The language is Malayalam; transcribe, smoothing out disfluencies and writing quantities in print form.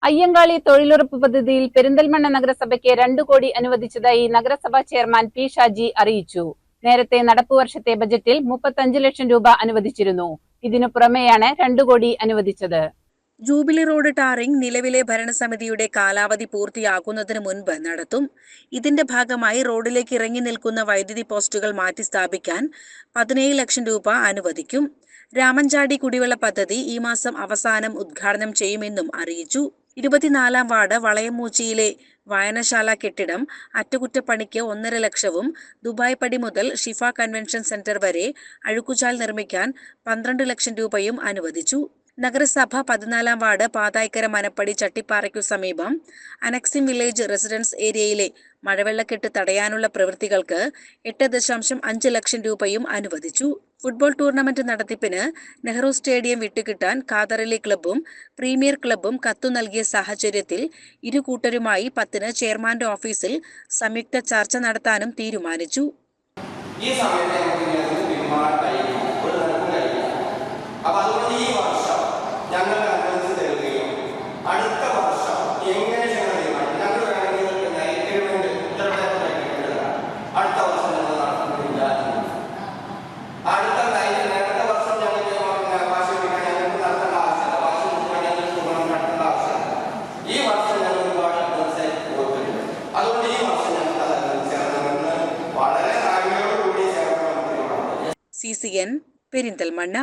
അയ്യങ്കാളി തൊഴിലുറപ്പ് പദ്ധതിയിൽ പെരിന്തൽമണ്ണ നഗരസഭയ്ക്ക് 2 കോടി അനുവദിച്ചതായി നഗരസഭാ ചെയർമാൻ പി ഷാജി അറിയിച്ചു. നേരത്തെ നടപ്പുവർഷത്തെ ബജറ്റിൽ 35 ലക്ഷം രൂപ അനുവദിച്ചിരുന്നു. ഇതിനു പുറമെയാണ് 2 കോടി അനുവദിച്ചത്. ജൂബിലി റോഡ് ടാറിംഗ് നിലവിലെ ഭരണസമിതിയുടെ കാലാവധി പൂർത്തിയാക്കുന്നതിന് മുൻപ് നടത്തും. ഇതിന്റെ ഭാഗമായി റോഡിലേക്ക് ഇറങ്ങി നിൽക്കുന്ന വൈദ്യുതി പോസ്റ്റുകൾ മാറ്റി സ്ഥാപിക്കാൻ 17 ലക്ഷം രൂപ അനുവദിക്കും. രാമൻചാടി കുടിവെള്ള പദ്ധതി ഈ മാസം അവസാനം ഉദ്ഘാടനം ചെയ്യുമെന്നും അറിയിച്ചു. 24-ാം വാർഡ് വളയംമൂച്ചിയിലെ വായനശാല കെട്ടിടം അറ്റകുറ്റപ്പണിക്ക് 1.5 ലക്ഷവും ദുബായ് പടി മുതൽ ഷിഫ കൺവെൻഷൻ സെന്റർ വരെ അഴുക്കുചാൽ നിർമ്മിക്കാൻ 12 ലക്ഷം രൂപയും അനുവദിച്ചു. നഗരസഭ 14-ാം വാർഡ് പാതായ്ക്കര മനപ്പടി ചട്ടിപ്പാറയ്ക്കു സമീപം അനക്സിം വില്ലേജ് റെസിഡൻസ് ഏരിയയിലെ മഴവെള്ളക്കെട്ട് തടയാനുള്ള പ്രവൃത്തികൾക്ക് 8.5 ലക്ഷം രൂപയും അനുവദിച്ചു. ഫുട്ബോൾ ടൂർണമെന്റ് നടത്തിപ്പിന് നെഹ്റു സ്റ്റേഡിയം വിട്ടുകിട്ടാൻ ഖാദറലി ക്ലബ്ബും പ്രീമിയർ ക്ലബ്ബും കത്തു നൽകിയ സാഹചര്യത്തിൽ ഇരു കൂട്ടരുമായി 10-ന് ചെയർമാന്റെ ഓഫീസിൽ സംയുക്ത ചർച്ച നടത്താനും തീരുമാനിച്ചു. CCN പെരിന്തൽമണ്ണ.